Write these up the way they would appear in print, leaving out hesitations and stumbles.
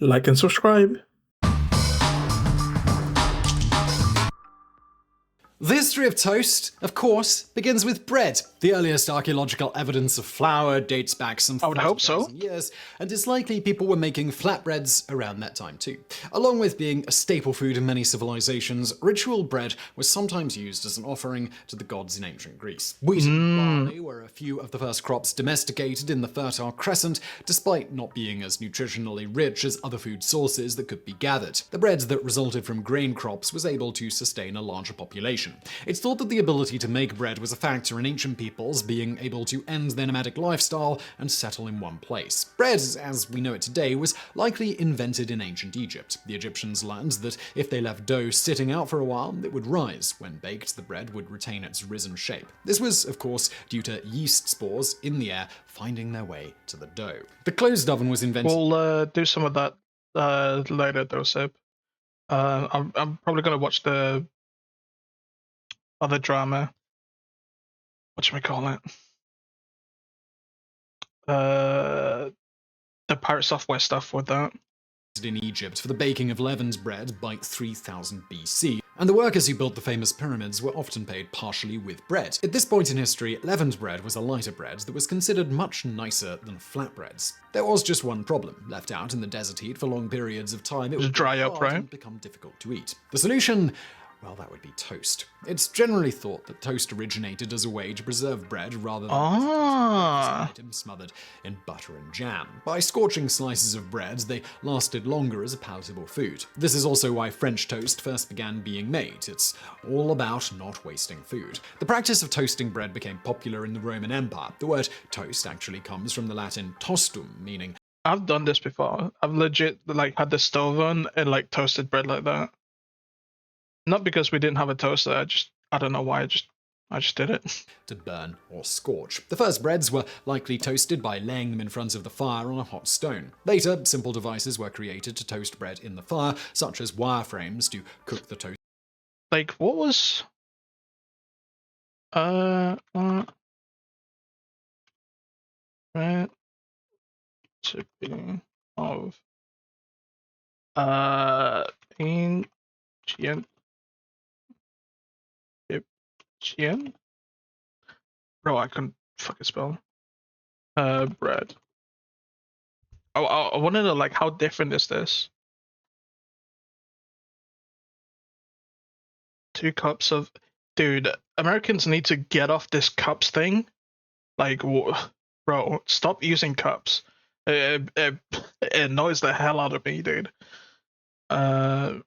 Like and subscribe. The history of toast, of course, begins with bread. The earliest archaeological evidence of flour dates back some would hope so. 40,000 years, and it's likely people were making flatbreads around that time too. Along with being a staple food in many civilizations, ritual bread was sometimes used as an offering to the gods in ancient Greece. Wheat and barley were a few of the first crops domesticated in the Fertile Crescent, despite not being as nutritionally rich as other food sources that could be gathered. The bread that resulted from grain crops was able to sustain a larger population. It's thought that the ability to make bread was a factor in ancient peoples being able to end their nomadic lifestyle and settle in one place. Bread, as we know it today, was likely invented in ancient Egypt. The Egyptians learned that if they left dough sitting out for a while, it would rise. When baked, the bread would retain its risen shape. This was, of course, due to yeast spores in the air finding their way to the dough. The closed oven was invented. We'll do some of that later, though, Seb. I'm probably gonna watch the other drama. Whatchamacallit? The Pirate Software stuff with that. In Egypt for the baking of leavened bread by 3000 BC, and the workers who built the famous pyramids were often paid partially with bread. At this point in history, leavened bread was a lighter bread that was considered much nicer than flatbreads. There was just one problem: left out in the desert heat for long periods of time, it would dry up, right? And become difficult to eat. The solution? Well, that would be toast. It's generally thought that toast originated as a way to preserve bread rather than items smothered in butter and jam. By scorching slices of bread, they lasted longer as a palatable food. This is also why French toast first began being made. It's all about not wasting food. The practice of toasting bread became popular in the Roman Empire. The word toast actually comes from the Latin tostum, meaning I've done this before. I've legit had the stove on and toasted bread like that. Not because we didn't have a toaster, I don't know why, I just did it. To burn or scorch. The first breads were likely toasted by laying them in front of the fire on a hot stone. Later, simple devices were created to toast bread in the fire, such as wireframes to cook the toast. What was... recipe of ancient Egyptian? Bro, I couldn't fucking spell. Bread. I want to know, how different is this? 2 cups of... Dude, Americans need to get off this cups thing. Bro, stop using cups. It annoys the hell out of me, dude. A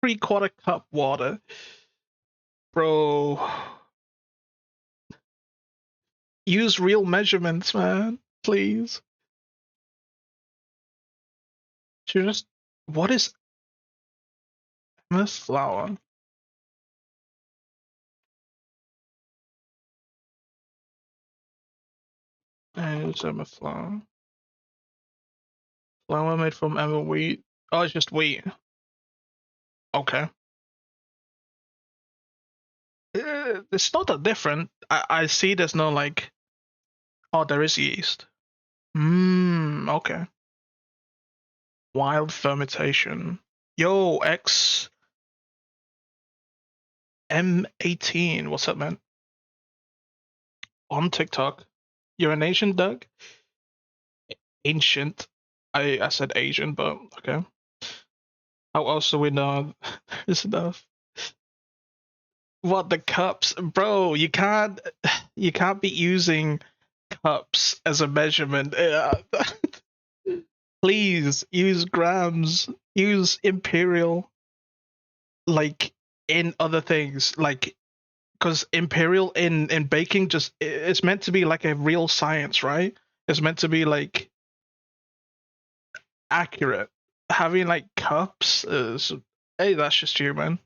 3/4 cup water. Bro. Use real measurements, man. Please. What is MS flour? And MS flour. Flour made from emmer wheat. Oh, it's just wheat. Okay. It's not that different. I see there's no oh, there is yeast. Okay. Wild fermentation. Yo, M18. What's up, man? On TikTok. You're an Asian, Doug? Ancient. I said Asian, but okay. How else do we know this enough? What, the cups? Bro, you can't be using cups as a measurement. Please use grams, use imperial, in other things, because imperial in baking it's meant to be a real science, right? It's meant to be accurate. Having cups is, hey, that's just you, man.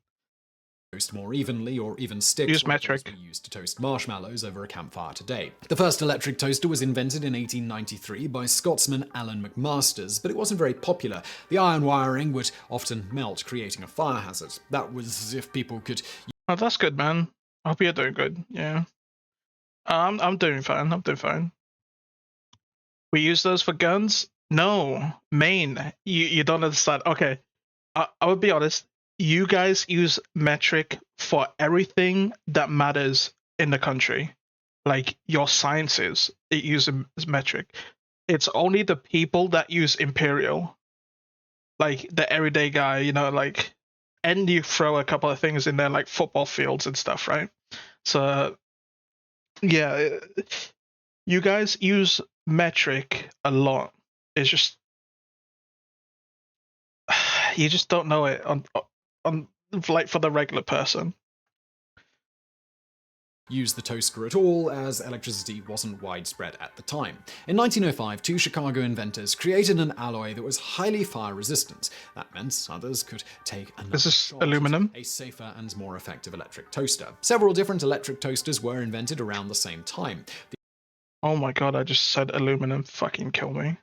Toast more evenly, or even sticks. Use metric. Were used to toast marshmallows over a campfire today. The first electric toaster was invented in 1893 by Scotsman Alan McMasters, but it wasn't very popular. The iron wiring would often melt, creating a fire hazard. That was if people could... Oh, that's good, man. I hope you're doing good. Yeah. I'm doing fine. I'm doing fine. We use those for guns? No, Maine. You don't understand. Okay, I would be honest. You guys use metric for everything that matters in the country, like your sciences. It uses metric. It's only the people that use imperial, like the everyday guy. Like, and you throw a couple of things in there, like football fields and stuff, right? So yeah, you guys use metric a lot. It's just you just don't know it on like for the regular person. Use the toaster at all, as electricity wasn't widespread at the time. In 1905, two Chicago inventors created an alloy that was highly fire resistant. That meant others could take another This is shot aluminum. at a safer and more effective electric toaster. Several different electric toasters were invented around the same time. Oh my god, I just said aluminum. Fucking kill me.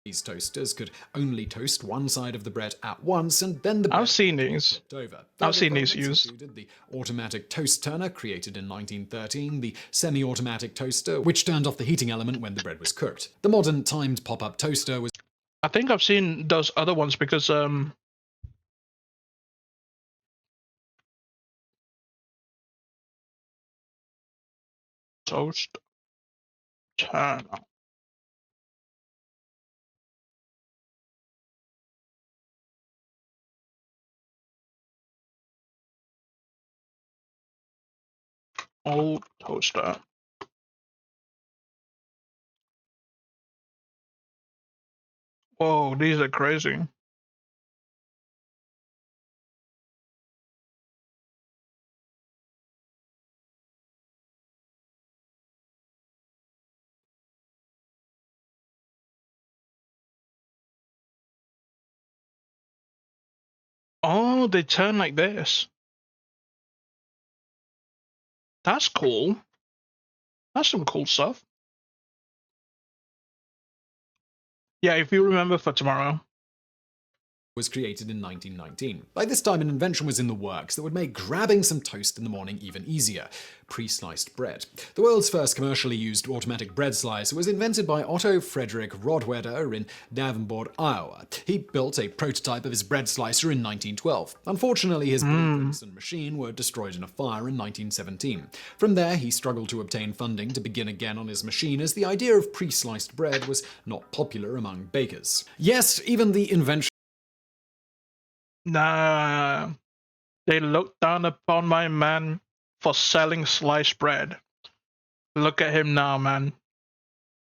These toasters could only toast one side of the bread at once, and then the bread I've seen would be these. flipped over. I've seen these Developments used. included the automatic toast turner, created in 1913, the semi-automatic toaster, which turned off the heating element when the bread was cooked. The modern timed pop-up toaster was I think I've seen those other ones because toast turn. Old toaster. Whoa, these are crazy. Oh, they turn like this. That's cool. That's some cool stuff. Yeah, if you remember for tomorrow. created in 1919. By this time, an invention was in the works that would make grabbing some toast in the morning even easier: pre-sliced bread. The world's first commercially used automatic bread slicer was invented by Otto Frederick Rodweder in Davenport, Iowa. He built a prototype of his bread slicer in 1912. Unfortunately, his blueprints and machine were destroyed in a fire in 1917. From there, he struggled to obtain funding to begin again on his machine, as the idea of pre-sliced bread was not popular among bakers. Yes, even the invention Nah, they look down upon my man for selling sliced bread. Look at him now, man.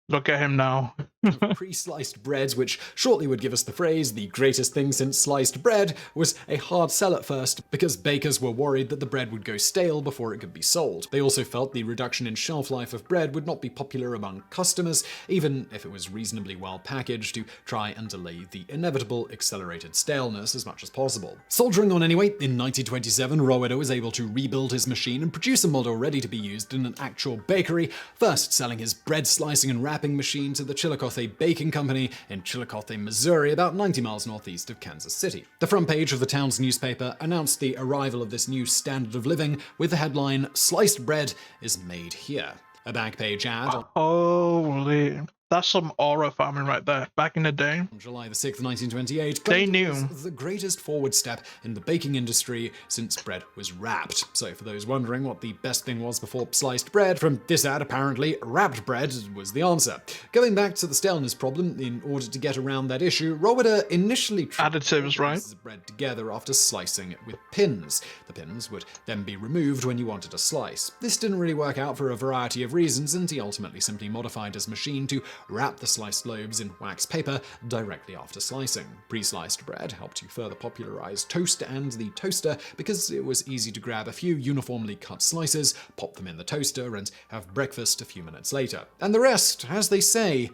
Look at him now. of pre-sliced bread, which shortly would give us the phrase "the greatest thing since sliced bread," was a hard sell at first because bakers were worried that the bread would go stale before it could be sold. They also felt the reduction in shelf life of bread would not be popular among customers, even if it was reasonably well packaged, to try and delay the inevitable accelerated staleness as much as possible. Soldiering on anyway, in 1927, Rowedo was able to rebuild his machine and produce a model ready to be used in an actual bakery, first selling his bread slicing and wrapping machine to the Chillicothe Baking Company in Chillicothe, Missouri, about 90 miles northeast of Kansas City. The front page of the town's newspaper announced the arrival of this new standard of living with the headline, "Sliced bread is made here." A back page ad Holy, that's some aura farming right there. Back in the day, on July the 6th, 1928, they claimed it knew. was the greatest forward step in the baking industry since bread was wrapped. So for those wondering what the best thing was before sliced bread, from this ad apparently, wrapped bread was the answer. Going back to the staleness problem, in order to get around that issue, Roweder initially tried Additives, right? pieces of bread together after slicing it with pins. The pins would then be removed when you wanted to slice. This didn't really work out for a variety of reasons, and he ultimately simply modified his machine to wrap the sliced loaves in wax paper directly after slicing. Pre-sliced bread helped to further popularize toast and the toaster because it was easy to grab a few uniformly cut slices, pop them in the toaster, and have breakfast a few minutes later. And the rest, as they say,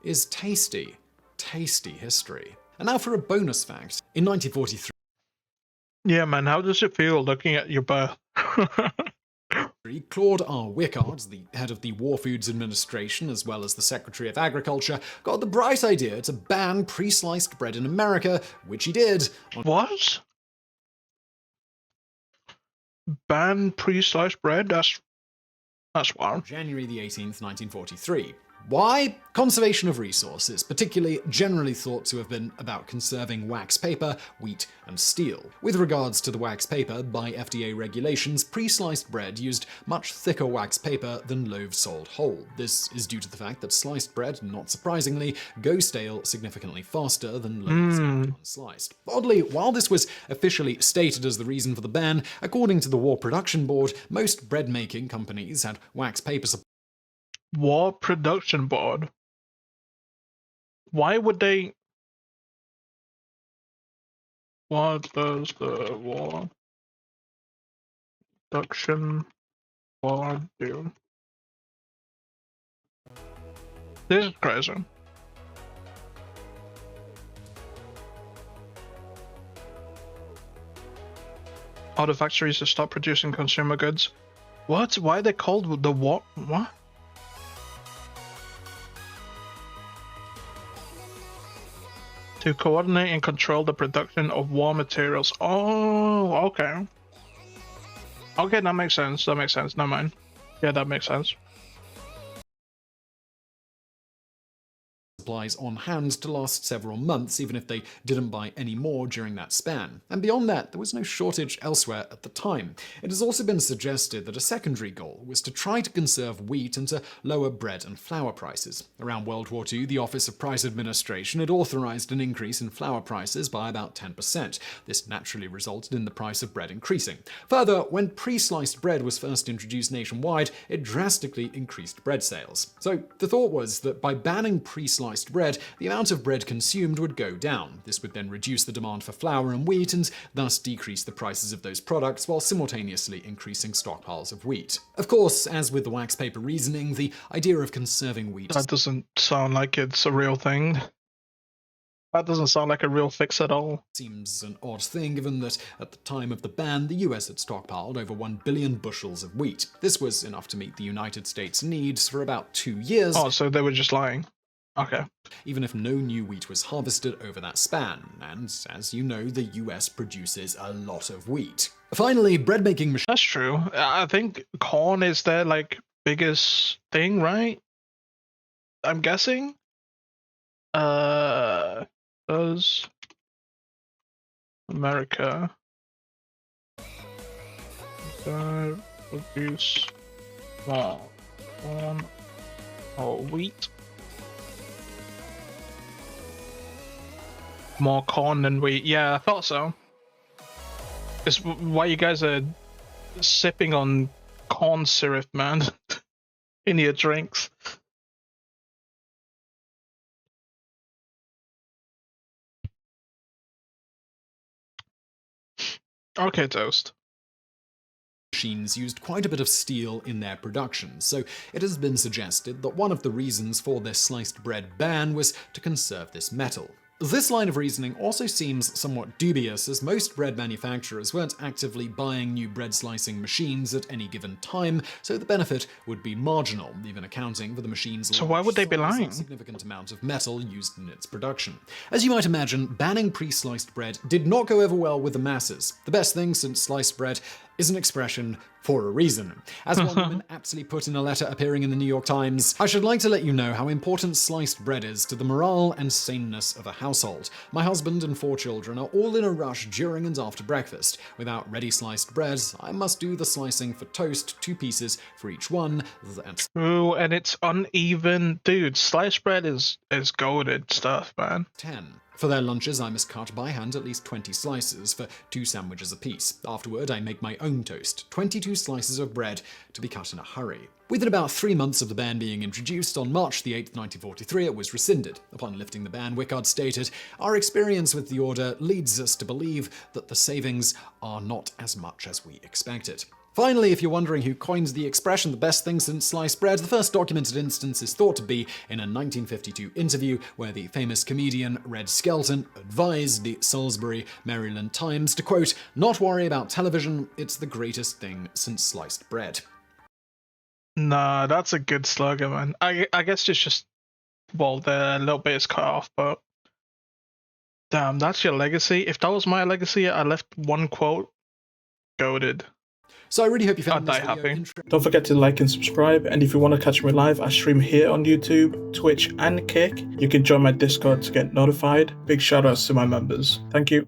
is tasty. Tasty history. And now for a bonus fact. In 1943, Yeah, man, how does it feel looking at your birth? Claude R. Wickard, the head of the War Foods Administration as well as the Secretary of Agriculture, got the bright idea to ban pre-sliced bread in America, which he did on What? Ban pre-sliced bread? That's wild. January the 18th, 1943. Why? Conservation of resources, particularly generally thought to have been about conserving wax paper, wheat, and steel. With regards to the wax paper, by FDA regulations, pre-sliced bread used much thicker wax paper than loaves sold whole. This is due to the fact that sliced bread, not surprisingly, go stale significantly faster than loaves after unsliced. Oddly, while this was officially stated as the reason for the ban, according to the War Production Board, most bread-making companies had wax paper War Production Board. Why would they? What does the War Production Board do? This is crazy. All the factories to stop producing consumer goods. What? Why are they called the war? What? To coordinate and control the production of war materials. Oh, okay. Okay, that makes sense. That makes sense. Never mind. Yeah, that makes sense. supplies on hand to last several months, even if they didn't buy any more during that span. And beyond that, there was no shortage elsewhere at the time. It has also been suggested that a secondary goal was to try to conserve wheat and to lower bread and flour prices. Around World War II, the Office of Price Administration had authorized an increase in flour prices by about 10%. This naturally resulted in the price of bread increasing. Further, when pre-sliced bread was first introduced nationwide, it drastically increased bread sales. So the thought was that by banning pre-sliced bread, the amount of bread consumed would go down. This would then reduce the demand for flour and wheat and thus decrease the prices of those products while simultaneously increasing stockpiles of wheat. Of course, as with the wax paper reasoning, the idea of conserving wheat That doesn't sound like it's a real thing. That doesn't sound like a real fix at all. seems an odd thing given that at the time of the ban, the US had stockpiled over 1 billion bushels of wheat. This was enough to meet the United States' needs for about 2 years. Oh, so they were just lying. Okay. Even if no new wheat was harvested over that span. And as you know, the US produces a lot of wheat. Finally, bread making machines. That's true. I think corn is their like biggest thing, right? I'm guessing. Does America produce more corn or wheat? More corn than wheat. Yeah, I thought so. It's why you guys are sipping on corn syrup, man, in your drinks. Okay, Toast. Machines used quite a bit of steel in their production, so it has been suggested that one of the reasons for this sliced bread ban was to conserve this metal. This line of reasoning also seems somewhat dubious, as most bread manufacturers weren't actively buying new bread slicing machines at any given time, so the benefit would be marginal, even accounting for the machine's So why would they be large size lying? and significant amount of metal used in its production. As you might imagine, banning pre-sliced bread did not go over well with the masses. The best thing since sliced bread is an expression for a reason. As one woman aptly put in a letter appearing in the New York Times, I should like to let you know how important sliced bread is to the morale and saneness of a household. My husband and 4 children are all in a rush during and after breakfast. Without ready sliced bread, I must do the slicing for toast, 2 pieces for each one. That's Ooh, and it's uneven. Dude, sliced bread is goated stuff, man. 10. For their lunches, I must cut by hand at least 20 slices for 2 sandwiches apiece. Afterward, I make my own toast, 22 slices of bread to be cut in a hurry. Within about 3 months of the ban being introduced, on March the 8th, 1943, it was rescinded. Upon lifting the ban, Wickard stated, "Our experience with the order leads us to believe that the savings are not as much as we expected." Finally, if you're wondering who coined the expression "the best thing since sliced bread," the first documented instance is thought to be in a 1952 interview where the famous comedian Red Skelton advised the Salisbury, Maryland Times to, quote, "not worry about television, it's the greatest thing since sliced bread." Nah, that's a good slogan, man. I guess it's just, well, the little bit is cut off, but damn, that's your legacy. If that was my legacy, I left one quote. Goated. So I really hope you found this die video happy. interesting. Don't forget to like and subscribe, and if you want to catch me live, I stream here on YouTube, Twitch and Kick. You can join my Discord to get notified. Big shout outs to my members. Thank you.